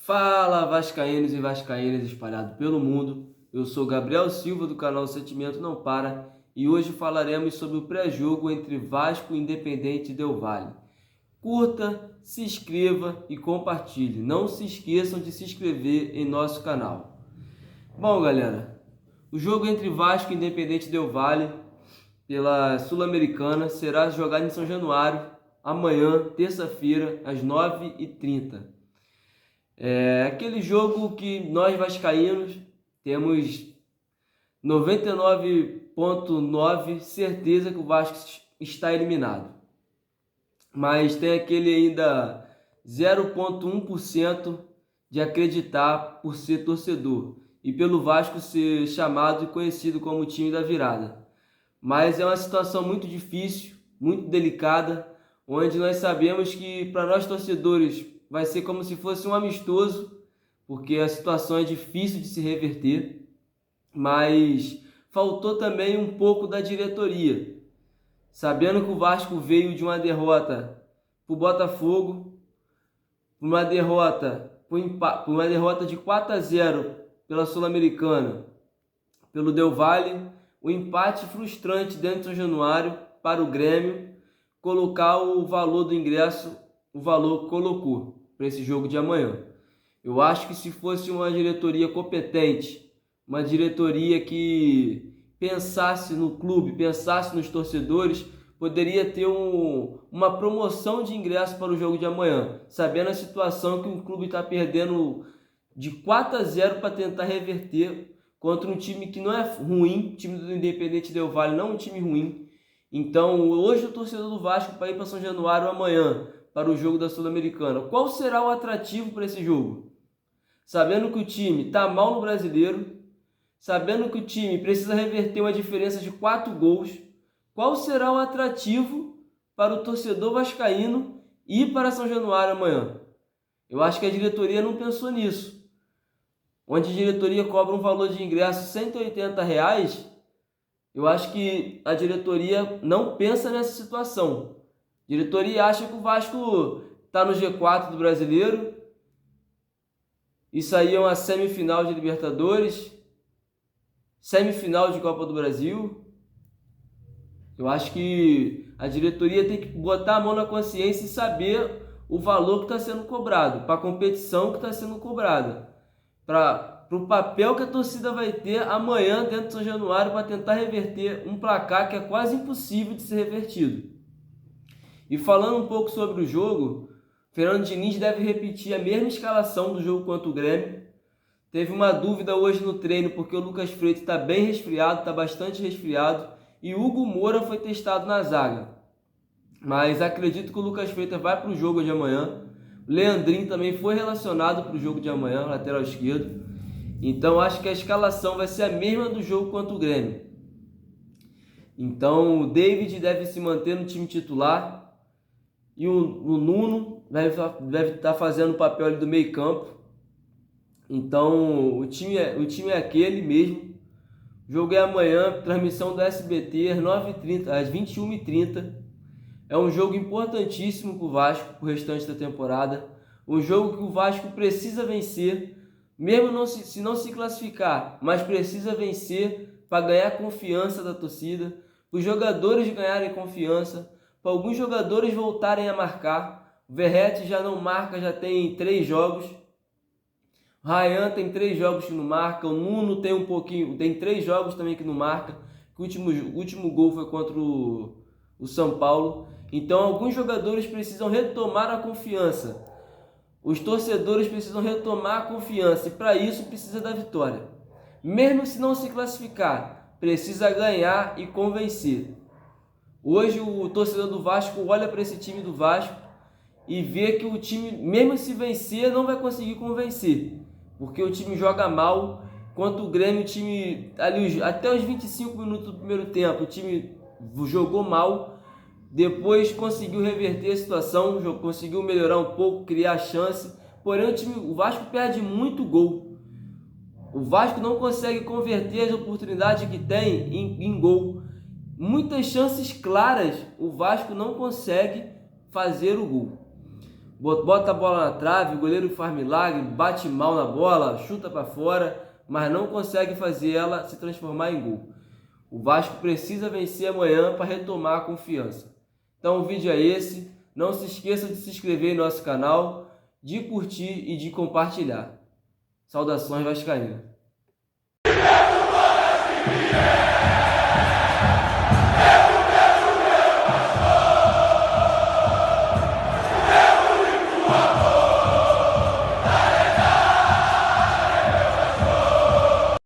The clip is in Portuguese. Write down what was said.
Fala, vascaínos e vascaínas espalhados pelo mundo. Eu sou Gabriel Silva do canal Sentimento Não Para e hoje falaremos sobre o pré-jogo entre Vasco e Independente Del Valle. Curta, se inscreva e compartilhe. Não se esqueçam de se inscrever em nosso canal. Bom, galera, o jogo entre Vasco e Independente Del Valle pela Sul-Americana será jogado em São Januário amanhã, terça-feira, às 9h30. É aquele jogo que nós vascaínos temos 99,9% certeza que o Vasco está eliminado. Mas tem aquele ainda 0,1% de acreditar por ser torcedor e pelo Vasco ser chamado e conhecido como o time da virada. Mas é uma situação muito difícil, muito delicada, onde nós sabemos que para nós torcedores vai ser como se fosse um amistoso, porque a situação é difícil de se reverter, mas faltou também um pouco da diretoria. Sabendo que o Vasco veio de uma derrota para o Botafogo, uma derrota de 4-0 pela Sul-Americana, pelo Del Valle, o empate frustrante dentro de São Januário para o Grêmio, colocar o valor do ingresso, o valor que colocou para esse jogo de amanhã. Eu acho que se fosse uma diretoria competente, uma diretoria que pensasse no clube, pensasse nos torcedores, poderia ter uma promoção de ingresso para o jogo de amanhã, sabendo a situação que o clube está perdendo de 4-0 para tentar reverter contra um time que não é ruim, o time do Independente Del Valle não é um time ruim. Então hoje o torcedor do Vasco para ir para São Januário amanhã, para o jogo da Sul-Americana, qual será o atrativo para esse jogo? Sabendo que o time está mal no Brasileiro, sabendo que o time precisa reverter uma diferença de 4 gols, qual será o atrativo para o torcedor vascaíno ir para São Januário amanhã? Eu acho que a diretoria não pensou nisso. Onde a diretoria cobra um valor de ingresso R$ 180, eu acho que a diretoria não pensa nessa situação. A diretoria acha que o Vasco está no G4 do Brasileiro. Isso aí é uma semifinal de Libertadores, semifinal de Copa do Brasil. Eu acho que a diretoria tem que botar a mão na consciência e saber o valor que está sendo cobrado, para a competição que está sendo cobrada, para o papel que a torcida vai ter amanhã dentro de São Januário para tentar reverter um placar que é quase impossível de ser revertido. E falando um pouco sobre o jogo, Fernando Diniz deve repetir a mesma escalação do jogo contra o Grêmio. Teve uma dúvida hoje no treino porque o Lucas Freitas está bem resfriado, está bastante resfriado, e o Hugo Moura foi testado na zaga. Mas acredito que o Lucas Freitas vai para o jogo de amanhã. O Leandrinho também foi relacionado para o jogo de amanhã, lateral esquerdo. Então acho que a escalação vai ser a mesma do jogo contra o Grêmio. Então o David deve se manter no time titular. E o Nuno deve estar fazendo o papel ali do meio campo. Então o time é aquele mesmo. O jogo é amanhã, transmissão do SBT às 9h30, às 21h30. É um jogo importantíssimo para o Vasco, para o restante da temporada. Um jogo que o Vasco precisa vencer, mesmo se não se classificar, mas precisa vencer para ganhar confiança da torcida, para os jogadores ganharem confiança, para alguns jogadores voltarem a marcar. O Verratti já não marca, já tem 3 jogos. O Ryan tem 3 jogos que não marca. O Nuno tem 3 jogos também que não marca. O último gol foi contra o São Paulo. Então alguns jogadores precisam retomar a confiança. Os torcedores precisam retomar a confiança e para isso precisa da vitória. Mesmo se não se classificar, precisa ganhar e convencer. Hoje o torcedor do Vasco olha para esse time do Vasco e vê que o time, mesmo se vencer, não vai conseguir convencer. Porque o time joga mal. Contra o Grêmio, o time ali até os 25 minutos do primeiro tempo, o time jogou mal. Depois conseguiu reverter a situação, conseguiu melhorar um pouco, criar chance. Porém o Vasco perde muito gol. O Vasco não consegue converter as oportunidades que tem em gol. Muitas chances claras o Vasco não consegue fazer o gol. bota a bola na trave, o goleiro faz milagre, bate mal na bola, chuta para fora, mas não consegue fazer ela se transformar em gol. O Vasco precisa vencer amanhã para retomar a confiança. Então o vídeo é esse. Não se esqueça de se inscrever em nosso canal, de curtir e de compartilhar. Saudações vascaínas.